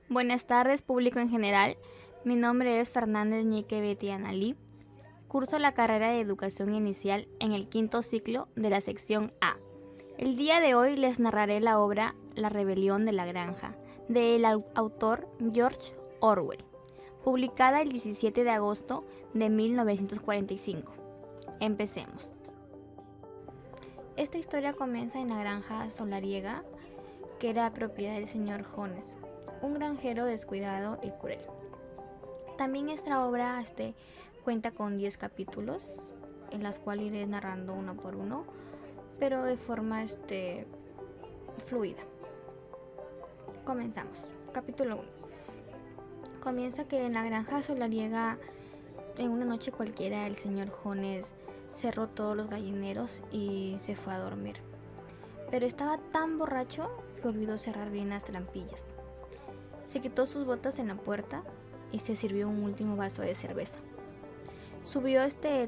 Buenas tardes, público en general. Mi nombre es Fernández Ñique Betty Analí. Curso la carrera de Educación Inicial en el quinto ciclo de la sección A. El día de hoy les narraré la obra La rebelión de la granja, del autor George Orwell, publicada el 17 de agosto de 1945. Empecemos. Esta historia comienza en la granja solariega, que era propiedad del señor Jones, un granjero descuidado y cruel. También esta obra cuenta con 10 capítulos, en las cuales iré narrando uno por uno, pero de forma fluida. Comenzamos. Capítulo 1. Comienza que en la granja solariega, en una noche cualquiera, el señor Jones cerró todos los gallineros y se fue a dormir. Pero estaba tan borracho que olvidó cerrar bien las trampillas. Se quitó sus botas en la puerta y se sirvió un último vaso de cerveza. Subió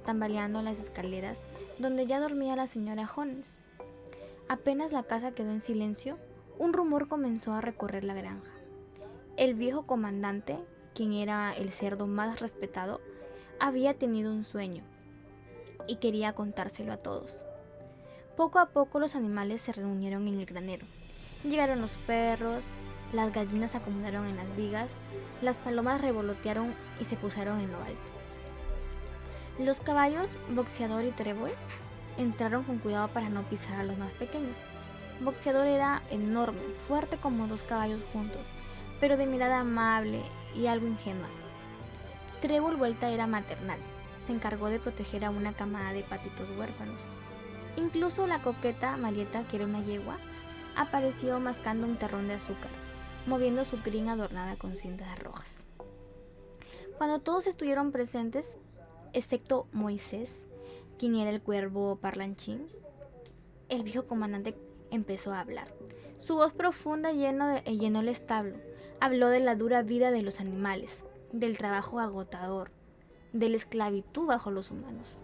tambaleando las escaleras donde ya dormía la señora Jones. Apenas la casa quedó en silencio, un rumor comenzó a recorrer la granja. El viejo comandante, quien era el cerdo más respetado, había tenido un sueño y quería contárselo a todos. Poco a poco los animales se reunieron en el granero. Llegaron los perros, las gallinas se acomodaron en las vigas, las palomas revolotearon y se posaron en lo alto. Los caballos, Boxeador y Trébol, entraron con cuidado para no pisar a los más pequeños. Boxeador era enorme, fuerte como 2 caballos juntos, pero de mirada amable y algo ingenua. Trébol vuelta era maternal, se encargó de proteger a una camada de patitos huérfanos. Incluso la coqueta Marieta, que era una yegua, apareció mascando un terrón de azúcar, moviendo su crin adornada con cintas rojas. Cuando todos estuvieron presentes, excepto Moisés, quien era el cuervo parlanchín, el viejo comandante empezó a hablar. Su voz profunda llenó el establo. Habló de la dura vida de los animales, del trabajo agotador, de la esclavitud bajo los humanos,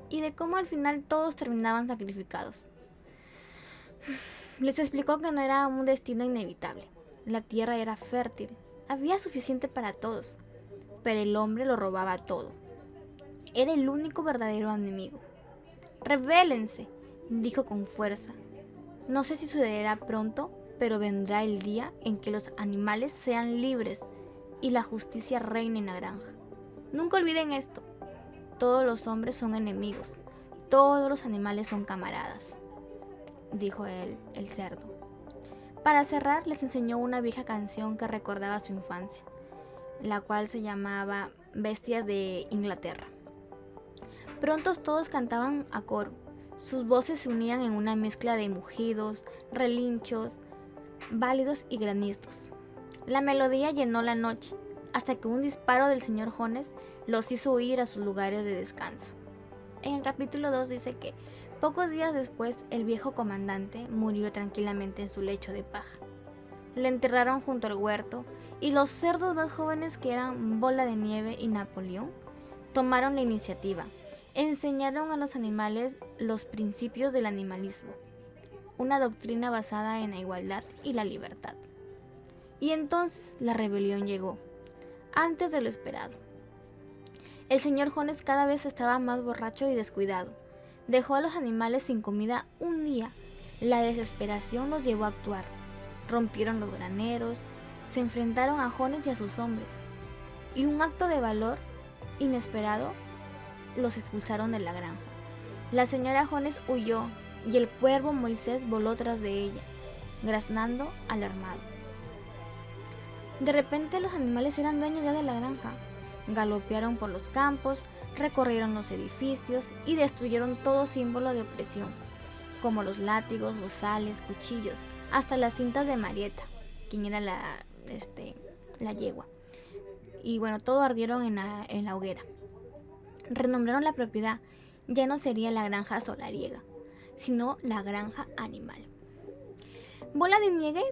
y de cómo al final todos terminaban sacrificados. Les explicó que no era un destino inevitable. La tierra era fértil, había suficiente para todos, pero el hombre lo robaba todo. Era el único verdadero enemigo. ¡Rebélense!, dijo con fuerza. No sé si sucederá pronto, pero vendrá el día en que los animales sean libres y la justicia reine en la granja. Nunca olviden esto. Todos los hombres son enemigos, todos los animales son camaradas, dijo el cerdo. Para cerrar, les enseñó una vieja canción que recordaba su infancia, la cual se llamaba Bestias de Inglaterra. Pronto todos cantaban a coro. Sus voces se unían en una mezcla de mugidos, relinchos, válidos y granizos. La melodía llenó la noche, hasta que un disparo del señor Jones los hizo huir a sus lugares de descanso. En el capítulo 2 dice que pocos días después el viejo comandante murió tranquilamente en su lecho de paja. Lo enterraron junto al huerto y los cerdos más jóvenes, que eran Bola de Nieve y Napoleón, tomaron la iniciativa. Enseñaron a los animales los principios del animalismo, una doctrina basada en la igualdad y la libertad. Y entonces la rebelión llegó, antes de lo esperado. El señor Jones cada vez estaba más borracho y descuidado. Dejó a los animales sin comida un día. La desesperación los llevó a actuar. Rompieron los graneros, se enfrentaron a Jones y a sus hombres, y un acto de valor inesperado los expulsaron de la granja. La señora Jones huyó y el cuervo Moisés voló tras de ella, graznando alarmado. De repente los animales eran dueños ya de la granja. Galopearon por los campos, recorrieron los edificios y destruyeron todo símbolo de opresión, como los látigos, bozales, cuchillos, hasta las cintas de Marieta, quien era la yegua. Y bueno, todo ardieron en la hoguera. Renombraron la propiedad. Ya no sería la granja solariega, sino la granja animal. Bola de Nieve,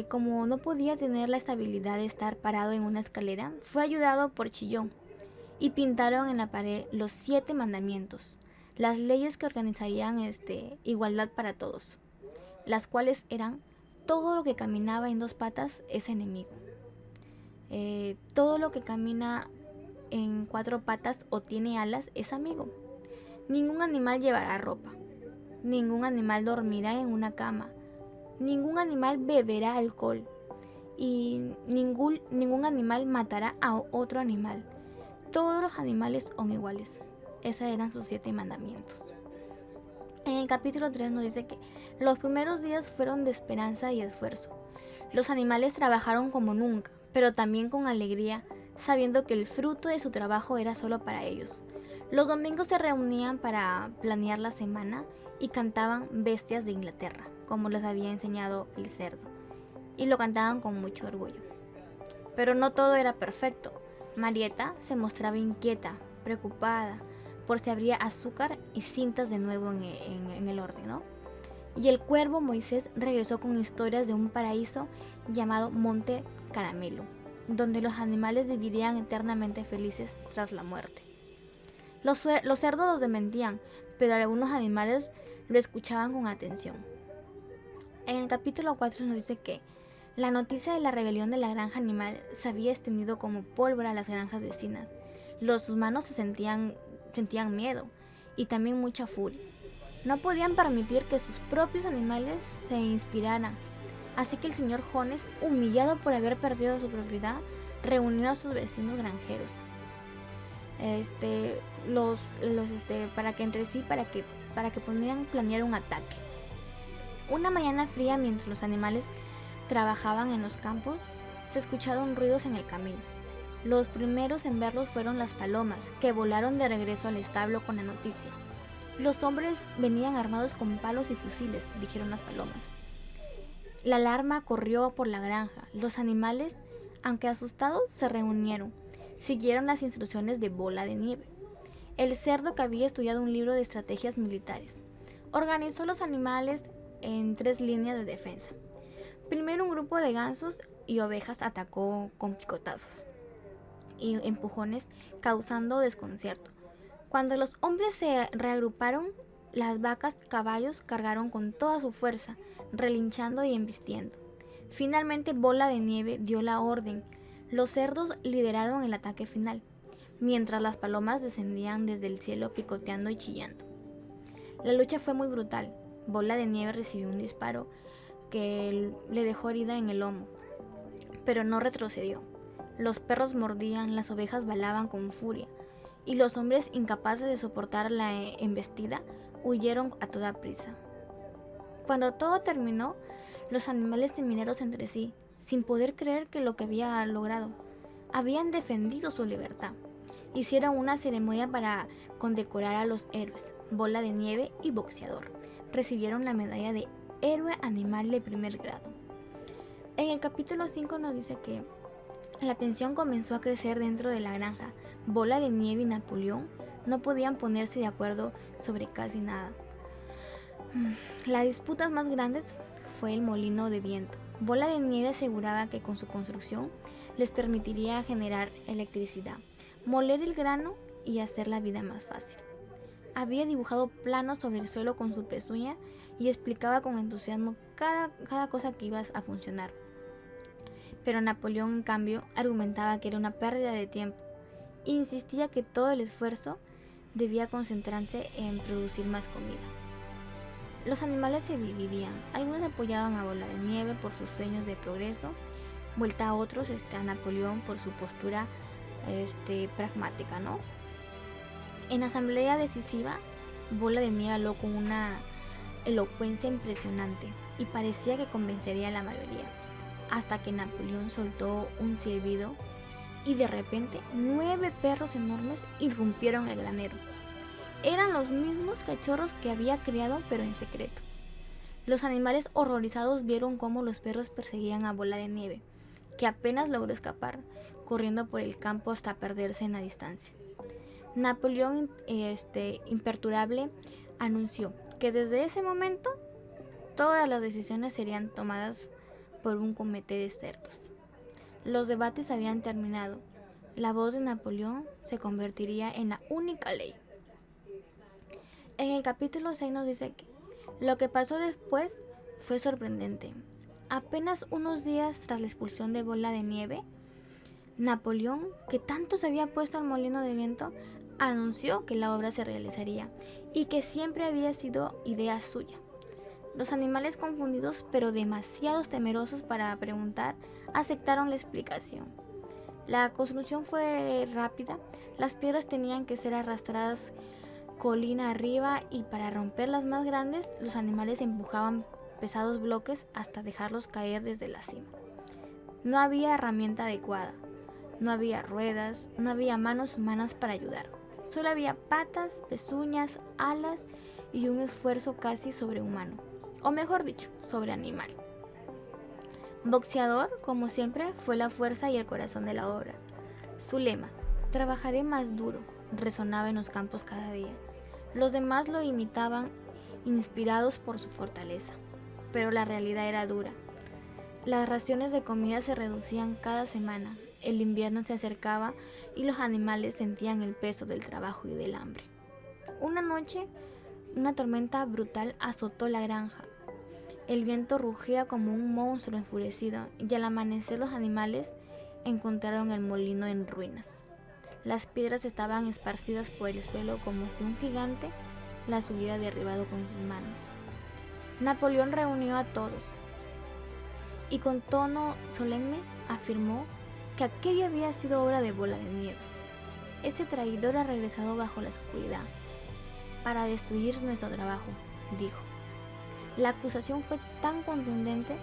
como no podía tener la estabilidad de estar parado en una escalera, fue ayudado por Chillón y pintaron en la pared los 7 mandamientos, las leyes que organizarían igualdad para todos, las cuales eran: todo lo que caminaba en 2 patas es enemigo. Todo lo que camina en cuatro patas o tiene alas es amigo. Ningún animal llevará ropa. Ningún animal dormirá en una cama. Ningún animal beberá alcohol. Y ningún animal matará a otro animal. Todos los animales son iguales. Esos eran sus 7 mandamientos. En el capítulo 3 nos dice que los primeros días fueron de esperanza y esfuerzo. Los animales trabajaron como nunca, pero también con alegría, sabiendo que el fruto de su trabajo era solo para ellos. Los domingos se reunían para planear la semana y cantaban Bestias de Inglaterra, como les había enseñado el cerdo, y lo cantaban con mucho orgullo. Pero no todo era perfecto. Marieta se mostraba inquieta, preocupada, por si habría azúcar y cintas de nuevo en el orden, ¿no? Y el cuervo Moisés regresó con historias de un paraíso llamado Monte Caramelo, donde los animales vivirían eternamente felices tras la muerte. Los cerdos los desmentían, pero algunos animales lo escuchaban con atención. En el capítulo 4 nos dice que la noticia de la rebelión de la granja animal se había extendido como pólvora a las granjas vecinas. Los humanos sentían miedo y también mucha furia. No podían permitir que sus propios animales se inspiraran. Así que el señor Jones, humillado por haber perdido su propiedad, reunió a sus vecinos granjeros. Para que pudieran planear un ataque. Una mañana fría, mientras los animales trabajaban en los campos, se escucharon ruidos en el camino. Los primeros en verlos fueron las palomas, que volaron de regreso al establo con la noticia. Los hombres venían armados con palos y fusiles, dijeron las palomas. La alarma corrió por la granja. Los animales, aunque asustados, se reunieron. Siguieron las instrucciones de Bola de Nieve, el cerdo que había estudiado un libro de estrategias militares. Organizó los animales en 3 líneas de defensa. Primero un grupo de gansos y ovejas atacó con picotazos y empujones, causando desconcierto. Cuando los hombres se reagruparon, las vacas caballos cargaron con toda su fuerza, relinchando y embistiendo. Finalmente Bola de Nieve dio la orden. Los cerdos lideraron el ataque final, mientras las palomas descendían desde el cielo picoteando y chillando. La lucha fue muy brutal. Bola de Nieve recibió un disparo que le dejó herida en el lomo, pero no retrocedió. Los perros mordían, las ovejas balaban con furia, y los hombres, incapaces de soportar la embestida, huyeron a toda prisa. Cuando todo terminó, los animales se miraron entre sí, sin poder creer que lo que había logrado. Habían defendido su libertad. Hicieron una ceremonia para condecorar a los héroes, Bola de Nieve y Boxeador. Recibieron la medalla de héroe animal de primer grado. En el capítulo 5 nos dice que la tensión comenzó a crecer dentro de la granja. Bola de Nieve y Napoleón no podían ponerse de acuerdo sobre casi nada. Las disputas más grandes fue el molino de viento. Bola de Nieve aseguraba que con su construcción les permitiría generar electricidad, moler el grano y hacer la vida más fácil. Había dibujado planos sobre el suelo con su pezuña y explicaba con entusiasmo cada cosa que iba a funcionar. Pero Napoleón, en cambio, argumentaba que era una pérdida de tiempo e insistía que todo el esfuerzo debía concentrarse en producir más comida. Los animales se dividían. Algunos apoyaban a Bola de Nieve por sus sueños de progreso, vuelta a otros a Napoleón por su postura pragmática, ¿no? En asamblea decisiva, Bola de Nieve habló con una elocuencia impresionante y parecía que convencería a la mayoría, hasta que Napoleón soltó un silbido y de repente 9 perros enormes irrumpieron el granero. Eran los mismos cachorros que había criado, pero en secreto. Los animales horrorizados vieron cómo los perros perseguían a Bola de Nieve, que apenas logró escapar, corriendo por el campo hasta perderse en la distancia. Napoleón, imperturbable, anunció que desde ese momento todas las decisiones serían tomadas por un comité de expertos. Los debates habían terminado. La voz de Napoleón se convertiría en la única ley. En el capítulo 6 nos dice que lo que pasó después fue sorprendente. Apenas unos días tras la expulsión de Bola de Nieve, Napoleón, que tanto se había puesto al molino de viento, anunció que la obra se realizaría y que siempre había sido idea suya. Los animales, confundidos pero demasiado temerosos para preguntar, aceptaron la explicación. La construcción fue rápida, las piedras tenían que ser arrastradas colina arriba y para romper las más grandes, los animales empujaban pesados bloques hasta dejarlos caer desde la cima. No había herramienta adecuada, no había ruedas, no había manos humanas para ayudar. Solo había patas, pezuñas, alas y un esfuerzo casi sobrehumano, o mejor dicho, sobreanimal. Boxeador, como siempre, fue la fuerza y el corazón de la obra. Su lema, trabajaré más duro, resonaba en los campos cada día. Los demás lo imitaban, inspirados por su fortaleza, pero la realidad era dura. Las raciones de comida se reducían cada semana, el invierno se acercaba y los animales sentían el peso del trabajo y del hambre. Una noche, una tormenta brutal azotó la granja. El viento rugía como un monstruo enfurecido y al amanecer los animales encontraron el molino en ruinas. Las piedras estaban esparcidas por el suelo como si un gigante las hubiera derribado con sus manos. Napoleón reunió a todos y con tono solemne afirmó que aquello había sido obra de Bola de Nieve. Ese traidor ha regresado bajo la oscuridad para destruir nuestro trabajo, dijo. La acusación fue tan contundente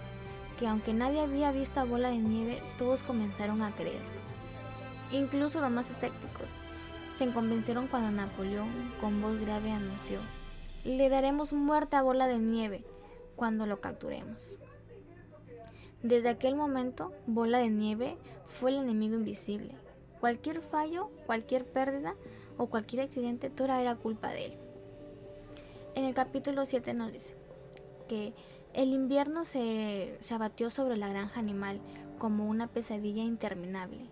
que aunque nadie había visto a Bola de Nieve, todos comenzaron a creer. Incluso los más escépticos se convencieron cuando Napoleón, con voz grave, anunció: «Le daremos muerte a Bola de Nieve cuando lo capturemos». Desde aquel momento, Bola de Nieve fue el enemigo invisible. Cualquier fallo, cualquier pérdida o cualquier accidente, toda era culpa de él. En el capítulo 7 nos dice que el invierno se abatió sobre la granja animal como una pesadilla interminable.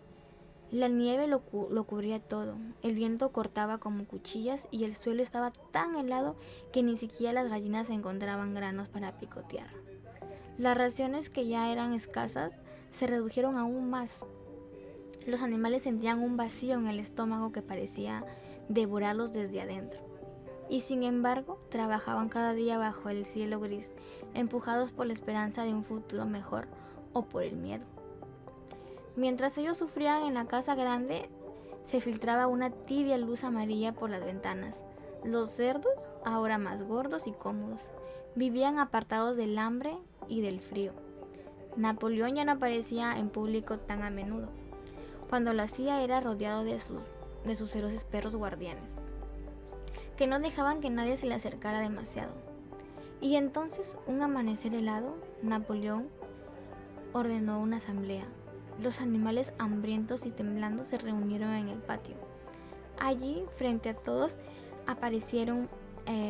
La nieve lo cubría todo, el viento cortaba como cuchillas y el suelo estaba tan helado que ni siquiera las gallinas encontraban granos para picotear. Las raciones, que ya eran escasas, se redujeron aún más. Los animales sentían un vacío en el estómago que parecía devorarlos desde adentro. Y sin embargo, trabajaban cada día bajo el cielo gris, empujados por la esperanza de un futuro mejor o por el miedo. Mientras ellos sufrían en la casa grande, se filtraba una tibia luz amarilla por las ventanas. Los cerdos, ahora más gordos y cómodos, vivían apartados del hambre y del frío. Napoleón ya no aparecía en público tan a menudo. Cuando lo hacía era rodeado de sus feroces perros guardianes, que no dejaban que nadie se le acercara demasiado. Y entonces, un amanecer helado, Napoleón ordenó una asamblea. Los animales, hambrientos y temblando, se reunieron en el patio. Allí, frente a todos, aparecieron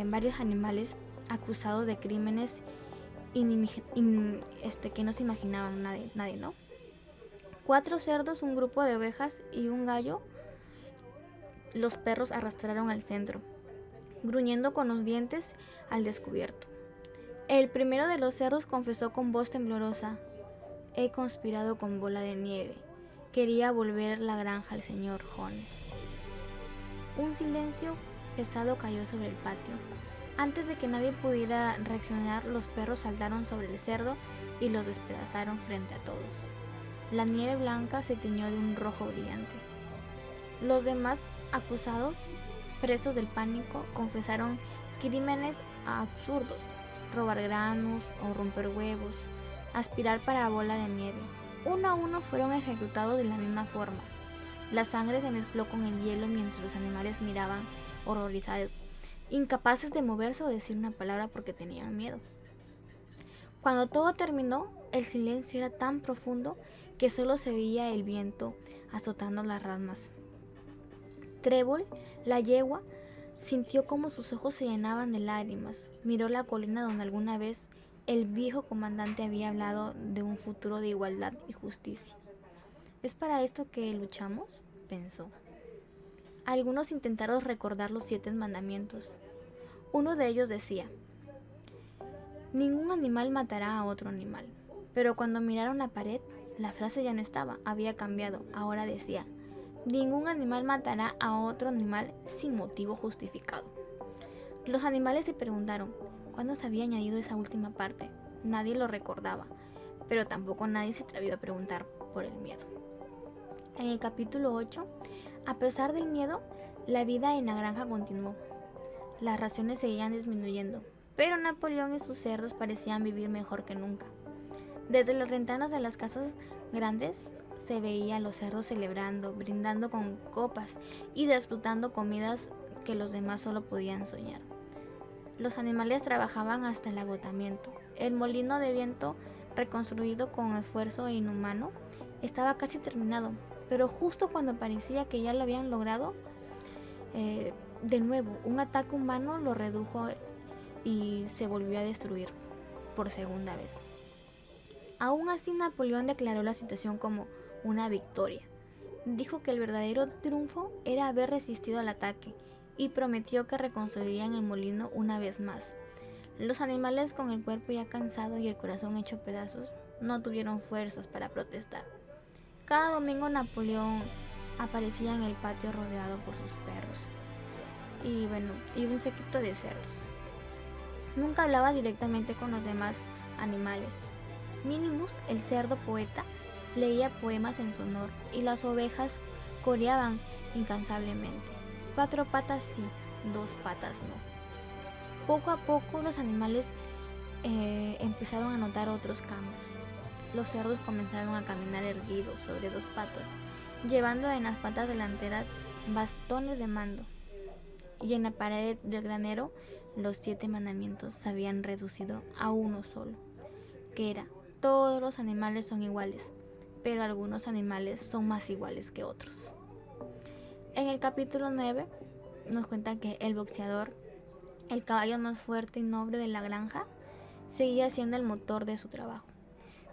varios animales acusados de crímenes que no se imaginaban nadie, ¿no? 4 cerdos, un grupo de ovejas y un gallo. Los perros arrastraron al centro, gruñendo con los dientes al descubierto. El primero de los cerdos confesó con voz temblorosa: «He conspirado con Bola de Nieve. Quería volver la granja al señor Jones». Un silencio pesado cayó sobre el patio. Antes de que nadie pudiera reaccionar, los perros saltaron sobre el cerdo y los despedazaron frente a todos. La nieve blanca se tiñó de un rojo brillante. Los demás acusados, presos del pánico, confesaron crímenes absurdos: robar granos o romper huevos, aspirar para Bola de Nieve. Uno a uno fueron ejecutados de la misma forma. La sangre se mezcló con el hielo mientras los animales miraban horrorizados, incapaces de moverse o decir una palabra porque tenían miedo. Cuando todo terminó, el silencio era tan profundo que solo se oía el viento azotando las ramas. Trébol, la yegua, sintió como sus ojos se llenaban de lágrimas. Miró la colina donde alguna vez el viejo comandante había hablado de un futuro de igualdad y justicia. ¿Es para esto que luchamos?, pensó. Algunos intentaron recordar los 7 mandamientos. Uno de ellos decía: «Ningún animal matará a otro animal». Pero cuando miraron la pared, La frase ya no estaba, había cambiado. Ahora decía: ningún animal matará a otro animal sin motivo justificado. Los animales se preguntaron cuándo se había añadido esa última parte. Nadie lo recordaba, pero tampoco nadie se atrevió a preguntar por el miedo. En el capítulo 8, a pesar del miedo, la vida en la granja continuó. Las raciones seguían disminuyendo, pero Napoleón y sus cerdos parecían vivir mejor que nunca. Desde las ventanas de las casas grandes se veía a los cerdos celebrando, brindando con copas y disfrutando comidas que los demás solo podían soñar. Los animales trabajaban hasta el agotamiento. El molino de viento, reconstruido con esfuerzo inhumano, estaba casi terminado, pero justo cuando parecía que ya lo habían logrado, de nuevo, un ataque humano lo redujo y se volvió a destruir por segunda vez. Aún así, Napoleón declaró la situación como una victoria. Dijo que el verdadero triunfo era haber resistido al ataque y prometió que reconstruirían el molino una vez más. Los animales, con el cuerpo ya cansado y el corazón hecho pedazos, no tuvieron fuerzas para protestar. Cada domingo Napoleón aparecía en el patio rodeado por sus perros y un séquito de cerdos. Nunca hablaba directamente con los demás animales. Minimus, el cerdo poeta, leía poemas en su honor y las ovejas coreaban incansablemente. 4 patas sí, 2 patas no. Poco a poco los animales empezaron a notar otros cambios. Los cerdos comenzaron a caminar erguidos sobre 2 patas, llevando en las patas delanteras bastones de mando. Y en la pared del granero, los 7 mandamientos se habían reducido a uno solo, que era: todos los animales son iguales, pero algunos animales son más iguales que otros. En el capítulo 9 nos cuentan que el boxeador, el caballo más fuerte y noble de la granja, seguía siendo el motor de su trabajo.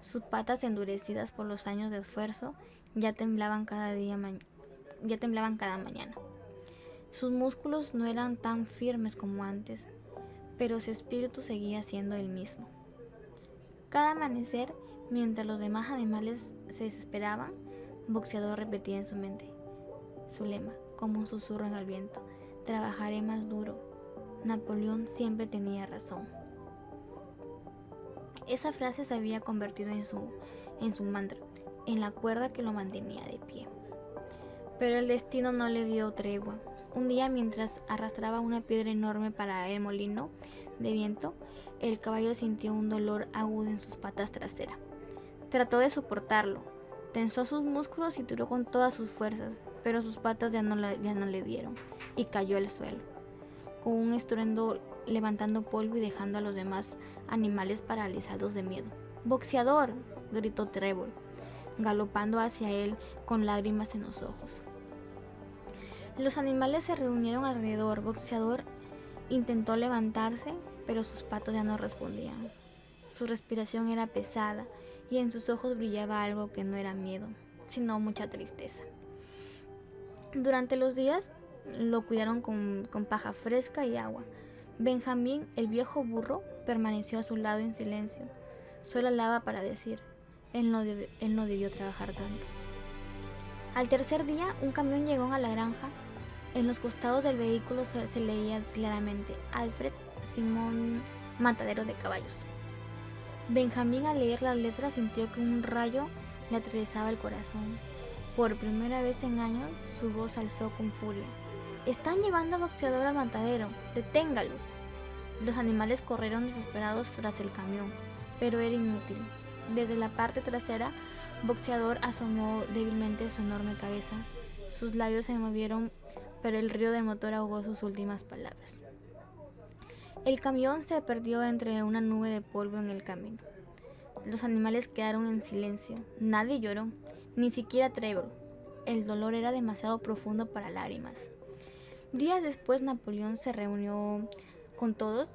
Sus patas, endurecidas por los años de esfuerzo, ya temblaban cada mañana. Sus músculos no eran tan firmes como antes, pero su espíritu seguía siendo el mismo. Cada amanecer, mientras los demás animales se desesperaban, Boxeador repetía en su mente su lema, como un susurro en el viento: trabajaré más duro. Napoleón siempre tenía razón. Esa frase se había convertido en su mantra, en la cuerda que lo mantenía de pie. Pero el destino no le dio tregua. Un día, mientras arrastraba una piedra enorme para el molino de viento, el caballo sintió un dolor agudo en sus patas traseras. Trató de soportarlo, tensó sus músculos y tiró con todas sus fuerzas, pero sus patas ya no le dieron y cayó al suelo, con un estruendo, levantando polvo y dejando a los demás animales paralizados de miedo. ¡Boxeador!, gritó Trébol, galopando hacia él con lágrimas en los ojos. Los animales se reunieron alrededor. Boxeador intentó levantarse, pero sus patas ya no respondían. Su respiración era pesada y en sus ojos brillaba algo que no era miedo, sino mucha tristeza. Durante los días lo cuidaron con paja fresca y agua. Benjamín, el viejo burro, permaneció a su lado en silencio. Solo hablaba para decir: él no debió trabajar tanto. Al tercer día, un camión llegó a la granja. En los costados del vehículo se leía claramente: Alfred Simón, matadero de caballos. Benjamín, al leer las letras, sintió que un rayo le atravesaba el corazón. Por primera vez en años, su voz alzó con furia: «¡Están llevando a Boxeador al matadero! ¡Deténgalos!». Los animales corrieron desesperados tras el camión, pero era inútil. Desde la parte trasera, Boxeador asomó débilmente su enorme cabeza. Sus labios se movieron, pero el ruido del motor ahogó sus últimas palabras. El camión se perdió entre una nube de polvo en el camino. Los animales quedaron en silencio. Nadie lloró, ni siquiera Trevor. El dolor era demasiado profundo para lágrimas. Días después, Napoleón se reunió con todos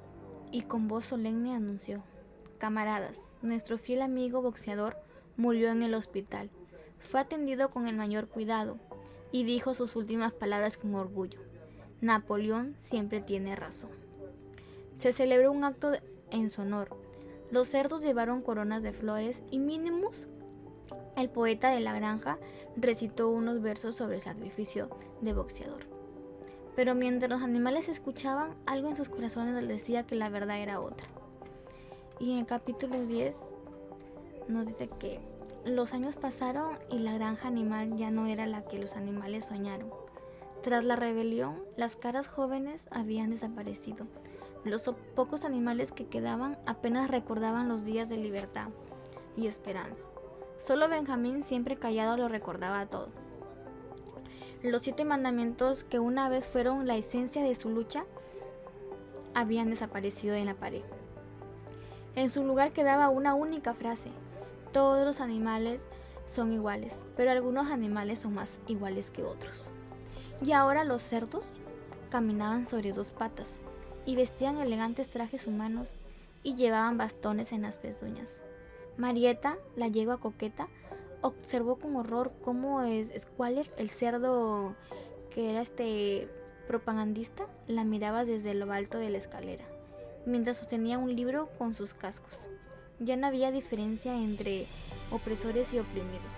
y con voz solemne anunció: «Camaradas, nuestro fiel amigo Boxeador murió en el hospital. Fue atendido con el mayor cuidado y dijo sus últimas palabras con orgullo: Napoleón siempre tiene razón». Se celebró un acto en su honor. Los cerdos llevaron coronas de flores y Minimus, El poeta de la granja recitó unos versos sobre el sacrificio de boxeador. Pero mientras los animales escuchaban, algo en sus corazones les decía que la verdad era otra. Y en el capítulo 10 nos dice que los años pasaron y la granja animal ya no era la que los animales soñaron. Tras la rebelión, las caras jóvenes habían desaparecido. Los pocos animales que quedaban apenas recordaban los días de libertad y esperanza. Solo Benjamín, siempre callado, lo recordaba todo. Los 7 mandamientos, que una vez fueron la esencia de su lucha, habían desaparecido en la pared. En su lugar quedaba una única frase: todos los animales son iguales, pero algunos animales son más iguales que otros. Y ahora los cerdos caminaban sobre 2 patas y vestían elegantes trajes humanos y llevaban bastones en las pezuñas. Marieta, la yegua coqueta, observó con horror cómo Squaller, el cerdo que era propagandista, la miraba desde lo alto de la escalera, mientras sostenía un libro con sus cascos. Ya no había diferencia entre opresores y oprimidos.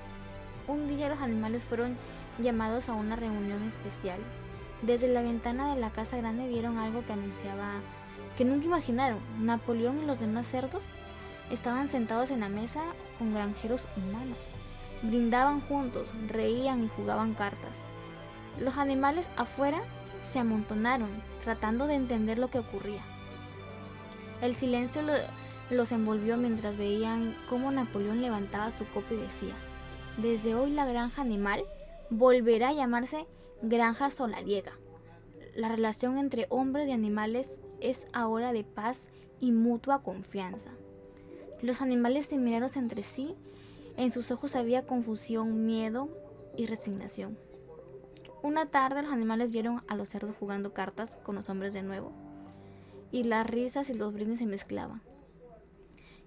Un día los animales fueron llamados a una reunión especial. Desde la ventana de la casa grande vieron algo que anunciaba que nunca imaginaron. Napoleón y los demás cerdos estaban sentados en la mesa con granjeros humanos. Brindaban juntos, reían y jugaban cartas. Los animales afuera se amontonaron, tratando de entender lo que ocurría. El silencio los envolvió mientras veían cómo Napoleón levantaba su copa y decía: desde hoy la granja animal volverá a llamarse Granja Solariega. La relación entre hombres y animales es ahora de paz y mutua confianza. Los animales se miraron entre sí. En sus ojos había confusión, miedo y resignación. Una tarde los animales vieron a los cerdos jugando cartas con los hombres de nuevo, y las risas y los brindis se mezclaban.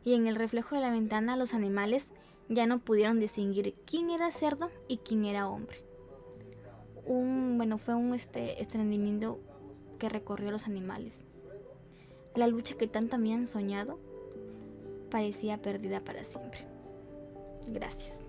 Y en el reflejo de la ventana los animales ya no pudieron distinguir quién era cerdo y quién era hombre. Fue un estremecimiento que recorrió a los animales. La lucha que tanto habían soñado parecía perdida para siempre. Gracias.